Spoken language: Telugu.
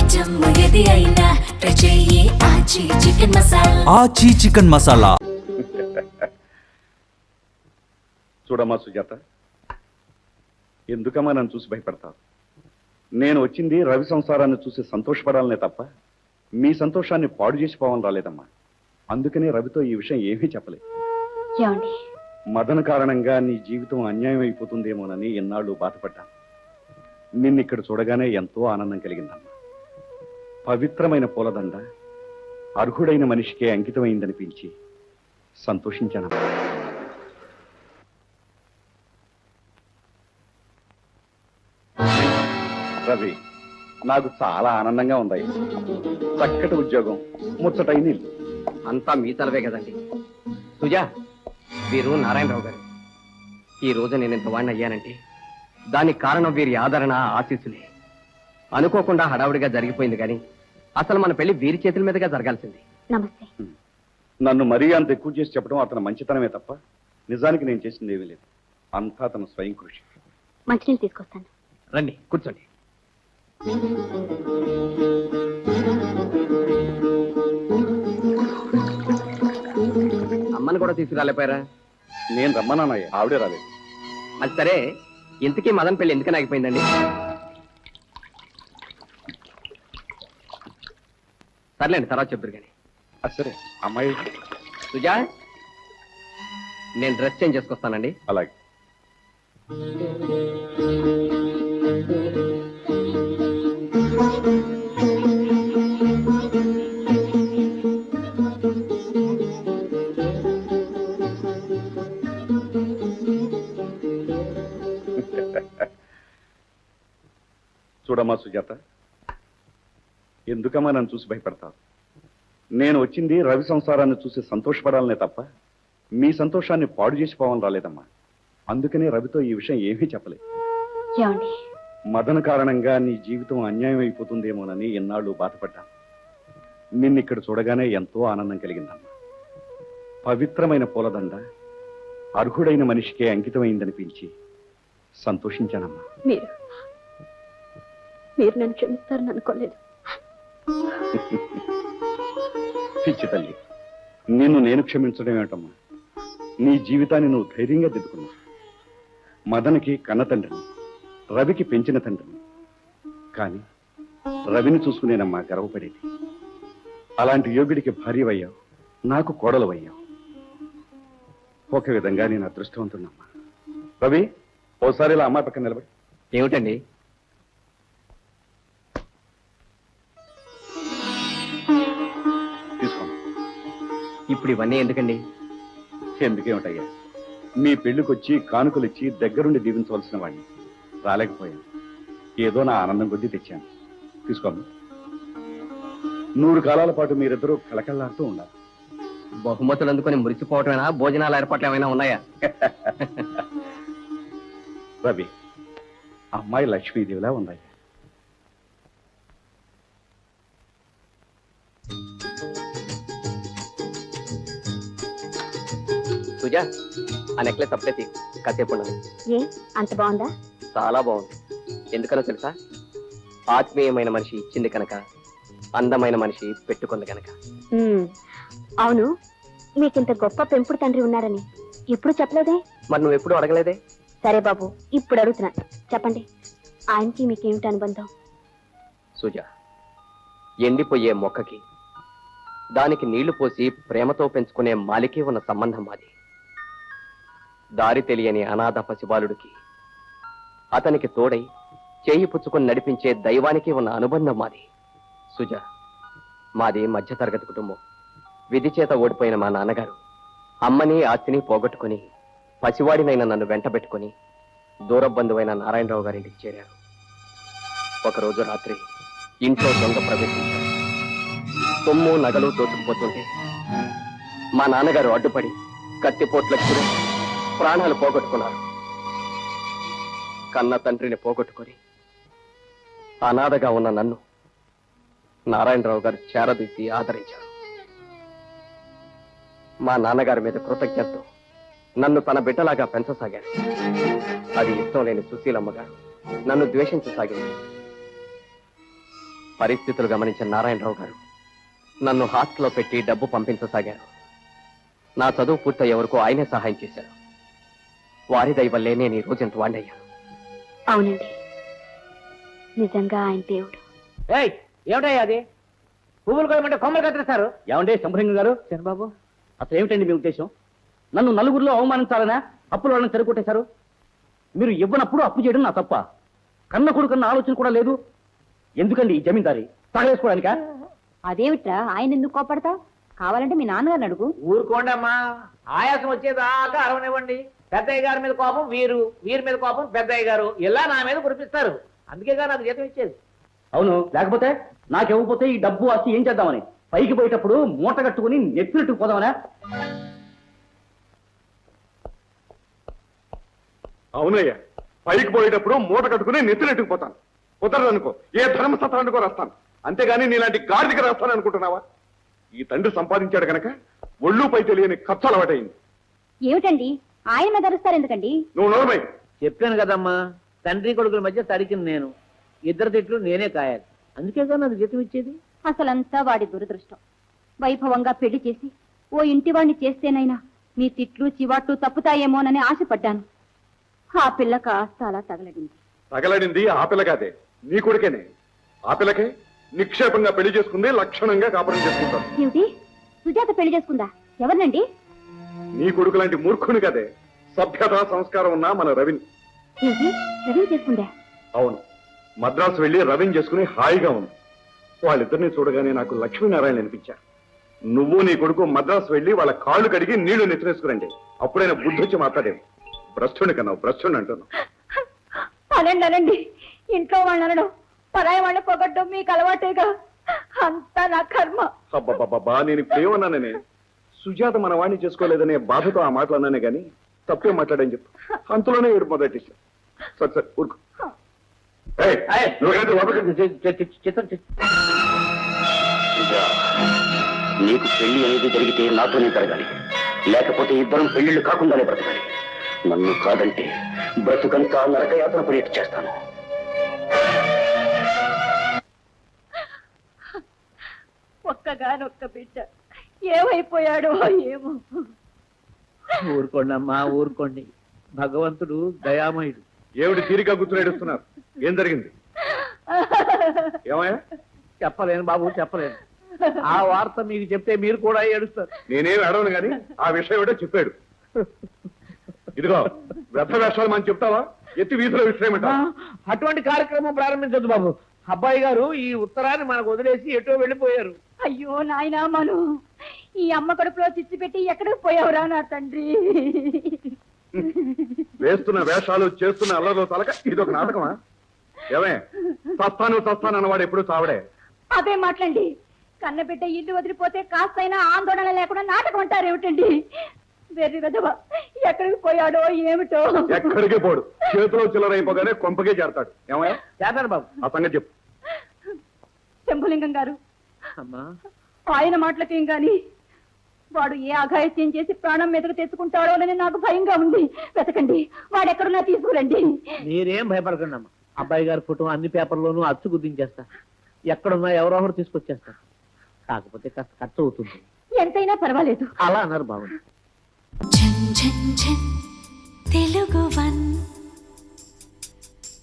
ఐటమ్ ఏది అయినా ట్రై చెయ్యి ఆచి చికెన్ మసాలా. ఆచి చికెన్ మసాలా. చూడమ్మా సుజాత, ఎందుకమ్మా నన్ను చూసి భయపడతావు? నేను వచ్చింది రవి సంసారాన్ని చూసి సంతోషపడాలనే తప్ప మీ సంతోషాన్ని పాడు చేసిపోవాలని రాలేదమ్మా. అందుకనే రవితో ఈ విషయం ఏమీ చెప్పలేదు. మదన కారణంగా నీ జీవితం అన్యాయం అయిపోతుందేమోనని ఎన్నాళ్ళు బాధపడ్డాను. నిన్నిక్కడ చూడగానే ఎంతో ఆనందం కలిగిందమ్మా. పవిత్రమైన పూలదండ అర్హుడైన మనిషికే అంకితమైందనిపించి సంతోషించానమ్మా. రవి, నాకు చాలా ఆనందంగా ఉంది. చక్కటి ఉద్యోగం, ముచ్చటైన ఇల్లు. అంతా మీ తలవే కదండి. సుజా, వీరు నారాయణరావు గారు. ఈ రోజు నేను ఇంత వాడిని అయ్యానంటే దానికి కారణం వీరి ఆదరణ, ఆశీస్సులే. అనుకోకుండా హడావుడిగా జరిగిపోయింది కానీ అసలు మన పెళ్లి వీరి చేతుల మీదుగా జరగాల్సింది. నమస్తే. నన్ను మరీ అంత ఎక్కువ చేసి చెప్పడం అతని మంచితనమే తప్ప నిజానికి నేను చేసింది ఏమీ లేదు. అంతా తన స్వయం కృషి. మంచినీళ్ళు తీసుకొస్తాను. రండి, కూర్చోండి. అమ్మని కూడా తీసుకురాలేపారా? నేను రమ్మన్నానయ్య, ఆవిడే రాలేదు. అది సరే, ఇంతకీ మదన్ పెళ్లి ఎందుకని ఆగిపోయిందండి? సర్లేండి, తర్వాత చెప్తారు కానీ. అది సరే అమ్మాయి. సుజా, నేను డ్రెస్ చేంజ్ చేసుకొస్తానండి. అలాగే. చూడమ్మా సుజాత, ఎందుకమ్మా నన్ను చూసి భయపడతావు? నేను వచ్చింది రవి సంసారాన్ని చూసి సంతోషపడాలనే తప్ప మీ సంతోషాన్ని పాడు చేసిపోవాలని రాలేదమ్మా. అందుకనే రవితో ఈ విషయం ఏమీ చెప్పలేదు. మదన కారణంగా నీ జీవితం అన్యాయం అయిపోతుందేమోనని ఎన్నాళ్ళు బాధపడ్డాను. నిన్నిక్కడ చూడగానే ఎంతో ఆనందం కలిగిందమ్మా. పవిత్రమైన పూలదండ అర్హుడైన మనిషికే అంకితమైందనిపించి సంతోషించానమ్మా. మీరు నన్ను క్షమిస్తారని అనుకోలేదు. పిచ్చి తల్లి, నిన్ను నేను క్షమించడం ఏమిటమ్మా? నీ జీవితాన్ని నువ్వు ధైర్యంగా దిద్దుకున్నావు. మదన్కి కన్న తండ్రిని, రవికి పెంచిన తండ్రిని. కానీ రవిని చూసుకునేనమ్మా గర్వపడేది. అలాంటి యోగుడికి భార్యవయ్యావు, నాకు కోడలవయ్యావు. ఒక విధంగా నేను అదృష్టవంతున్నమ్మా. రవి, ఓసారి ఇలా అమ్మాయి పక్కన నిలబడి. ఏమిటండి? ఇప్పుడు ఇవన్నీ ఎందుకండి? ఎందుకేమిటయ్యా, మీ పెళ్లికొచ్చి కానుకలిచ్చి దగ్గరుండి దీవించవలసిన వాడిని రాలేకపోయాను. ఏదో నా ఆనందం కొద్దీ తెచ్చాను. తీసుకోండి. 100 కాలాల పాటు మీరిద్దరూ కళకళలాడుతూ ఉండాలి. బహుమతులు అందుకొని మురిసిపోవటమేనా? భోజనాల ఏర్పాట్లు ఏమైనా ఉన్నాయా? రవి, అమ్మాయి లక్ష్మీదేవిలా ఉందయ్యా. సుజా, ఆ నెక్లెస్ అప్పుడే తీ, కాసేపు ఉండదు. ఏ అంత బాగుందా? చాలా బాగుంది. ఎందుకనో తెలుసా? ఆత్మీయమైన మనిషి ఇచ్చింది కనుక, అందమైన మనిషి పెట్టుకుంది కనుక. అవును, మీకింత గొప్ప పెంపుడు తండ్రి ఉన్నారని ఎప్పుడు చెప్పలేదే? మరి నువ్వు ఎప్పుడు అడగలేదే? సరే బాబు, ఇప్పుడు అడుగుతున్నా, చెప్పండి. ఆయనకి మీకేమిటి అనుబంధం? సుజా, ఎండిపోయే మొక్కకి దానికి నీళ్లు పోసి ప్రేమతో పెంచుకునే మాలికి ఉన్న సంబంధం మాది. దారి తెలియని అనాథ పసిబాలుడికి అతనికి తోడై చేయి పుచ్చుకొని నడిపించే దైవానికి ఉన్న అనుబంధం మాది. సుజా, మాది మధ్యతరగతి కుటుంబం. విధి చేత ఓడిపోయిన మా నాన్నగారు అమ్మని ఆస్తిని పోగొట్టుకుని పసివాడినైన నన్ను వెంట పెట్టుకుని దూర బంధువైన నారాయణరావు గారింటికి చేరారు. ఒకరోజు రాత్రి ఇంట్లో దొంగ ప్రవేశించారు. సొమ్ము నగలు దోచుకుపోతుంటే మా నాన్నగారు అడ్డుపడి కత్తిపోట్లకు ప్రాణాలు పోగొట్టుకున్నారు. కన్న తండ్రిని పోగొట్టుకొని అనాథగా ఉన్న నన్ను నారాయణరావు గారు చేరదీసి ఆదరించారు. మా నాన్నగారి మీద కృతజ్ఞతతో నన్ను తన బిడ్డలాగా పెంచసాగారు. అది ఇష్టం లేని సుశీలమ్మ గారు నన్ను ద్వేషించసాగింది. పరిస్థితులు గమనించిన నారాయణరావు గారు నన్ను హాస్టల్లో పెట్టి డబ్బు పంపించసాగారు. నా చదువు పూర్తయ్యే వరకు ఆయనే సహాయం చేశారు. వారి దయ వల్లే నేను ఈ రోజు ఇంత వాడినయ్యాను. అవునండి, నిజంగా ఆయన దేవుడు. ఏమిటయ్యా అది? పువ్వులు కోయమంటే కొమ్మలు కత్తిరిస్తారు. ఏమంటే శంభలింగం గారు, చంద్రబాబు, అసలు ఏమిటండి మీ ఉద్దేశం? నన్ను నలుగురిలో అవమానించాలనా? అప్పుల వాళ్ళని తెరగొట్టేశారు. మీరు ఇవ్వనప్పుడు అప్పు చేయడం నా తప్ప? కన్న కొడుకన్న ఆలోచన కూడా లేదు. ఎందుకండి ఈ జమీందారి? తగలేసుకోవడానికా? అదేమిట్రా ఆయన ఎందుకు కోపడతావు? కావాలంటే మీ నాన్నగారిని అడుగు. ఊరుకోండి అమ్మా, ఆయాసం వచ్చేదాకా అరవనివ్వండి. పెద్దయ్య గారి మీద కోపం వీరు, వీరి మీద కోపం పెద్దయ్య గారు, ఇలా నా మీద కురిపిస్తారు. అందుకేగా నాకు జీతం ఇచ్చేది. అవును, లేకపోతే నాకివ్వకపోతే ఈ డబ్బు ఆస్తి ఏం చేద్దామని? పైకి పోయేటప్పుడు మూట కట్టుకుని నెత్తినట్టు పోదామనా? అవునయ్యా, పైకి పోయేటప్పుడు మూట కట్టుకుని నెత్తినెట్టుకు పోతాను. కుదరదు అనుకో, ఏ ధర్మసత్రానికో రాస్తాను. అంతేగాని నీలాంటి గాడిదికి రాస్తాను అనుకుంటున్నావా? ఈ తండ్రి సంపాదించాడు కనుక ఒళ్ళు పై తెలియని ఖర్చు అలవాటైంది. ఏమిటండి ఆయన మీద అరుస్తారు ఎందుకండి? నువ్వు నోర్మై. చెప్పాను కదమ్మా, తండ్రి కొడుకుల మధ్య తడికింది నేను. ఇద్దరు తిట్లు నేనే కాయాలి. అందుకేగా నాకు జీతం ఇచ్చేది. అసలంతా వాడి దురదృష్టం. వైభవంగా పెళ్లి చేసి ఓ ఇంటి వాడిని చేస్తేనైనా మీ తిట్లు చివాట్లు తప్పుతాయేమోనని ఆశపడ్డాను. ఆ పిల్ల కాస్త అలా తగలడింది. తగలడింది ఆ పిల్ల కాదే, నీ కొడుకేనే. ఆ పిల్లకే నిక్షేపంగా పెళ్లి చేసుకుంది, లక్షణంగా కాపురం చేసుకుంటాను. ఏమిటి, సుజాత పెళ్లి చేసుకుందా? ఎవరినండి? నీ కొడుకు లాంటి మూర్ఖుని కదే, సభ్యత సంస్కారం ఉన్న మన రవిని. ఏమిటి, రవి చేసుకుందా? అవును, మద్రాసు వెళ్లి రవిని చేసుకుని హాయిగా ఉంది. వాళ్ళిద్దరిని చూడగానే నాకు లక్ష్మీనారాయణ అనిపించారు. నువ్వు నీ కొడుకు మద్రాసు వెళ్లి వాళ్ళ కాళ్ళు కడిగి నీళ్లు నెత్తినేసుకురండి. అప్పుడైనా బుద్ధి వచ్చి మాట్లాడేవు. భ్రష్టుని కన్నావు, భ్రష్టుని అంటున్నావు. అనండి అనండి, ఇంట్లో వాళ్ళు అనడం, పరాయి వాళ్ళని పొగడ్డం మీకు అలవాటేగా. అంతా నా కర్మ. అబ్బబ్బబ్బా, నేను ఇప్పుడు ఏమన్నాననే? సుజాత మన వాణ్ణి చేసుకోలేదనే బాధతో ఆ మాటలు అన్నానే గాని తప్పే మాట్లాడని చెప్పు. అంతలోనే ఏడు మొదలెట్టేశాను. సరే సరే ఊరుకో. ఏయ్, నువ్వేంటి లోపలికి? నీకు పెళ్లి అనేది జరిగితే నాతోనే జరగాలి, లేకపోతే ఇద్దరం పెళ్లిళ్ళు కాకుండానే బ్రతకాలి. నన్ను కాదంటే బ్రతుకంతా నరకయాత్ర పడేట్టు చేస్తాను. ఒక్కగానొక్క బిడ్డ ఏమైపోయాడో ఏమో. ఊరుకోండి అమ్మా, ఊరుకోండి. భగవంతుడు దయామయుడు. ఏమిటి తీరిగా గుర్తు ఏడుస్తున్నారు? ఏం జరిగింది? ఏమయ్యా? చెప్పలేను బాబు, చెప్పలేను. ఆ వార్త మీకు చెప్తే మీరు కూడా ఏడుస్తారు. నేనేం అడవను గాని ఆ విషయం ఏటో చెప్పాడు. ఇదిగో, వ్యర్థ వేషాలు మనం చెప్తావా? ఎత్తి వీధిలో విషయం ఏంటా? అటువంటి కార్యక్రమం ప్రారంభించదు బాబు. అబ్బాయి గారు ఈ ఉత్తరాన్ని మనకు వదిలేసి ఎటో వెళ్ళిపోయారు. అయ్యో నాయనా మను, ఈ అమ్మ కడుపులో చిచ్చి పెట్టి ఎక్కడికి పోయావురా నా తండ్రి? వేస్తున్న వేషాలు, చేస్తున్న అల్లర్లో తలక ఇదొక నాటకమా? ఏమే, చస్తాను అన్నవాడు ఎప్పుడు చావడే. అదే మాట్లాడండి. కన్నబిడ్డ ఇల్లు వదిలిపోతే కాస్తైనా ఆందోళన లేకుండా నాటకం అంటారు ఏమిటండి? వెర్రి విధవ, ఎక్కడికి పోయాడో ఏమిటో. ఎక్కడికి పోడు, చేతిలో చిల్లరైపోగానే కొంపకే చేరతాడు. ఏమయ్యా? చేస్తాను బాబు. ఆ సంగతి చెప్పు. శంభులింగం గారు, అమ్మా, ఆయన మాటలకేం గాని వాడు ఏ అఘాయిత్యం చేసి ప్రాణం మీదకు తెచ్చుకుంటాడోనని నాకు భయంగా ఉంది. వెతకండి, వాడెక్కడున్నా తీసుకురండి. మీరేం భయపడకండి అమ్మా. అబ్బాయి గారి ఫోటో అన్ని పేపర్లోనూ అచ్చు గుర్తించేస్తా. ఎక్కడున్నా ఎవరో ఒకరు తీసుకొచ్చేస్తా. కాకపోతే కాస్త ఖర్చు అవుతుంది. ఎంతైనా పర్వాలేదు. అలా అన్నారు బాబు. ఝన్ ఝన్ ఝన్ తెలుగు వన్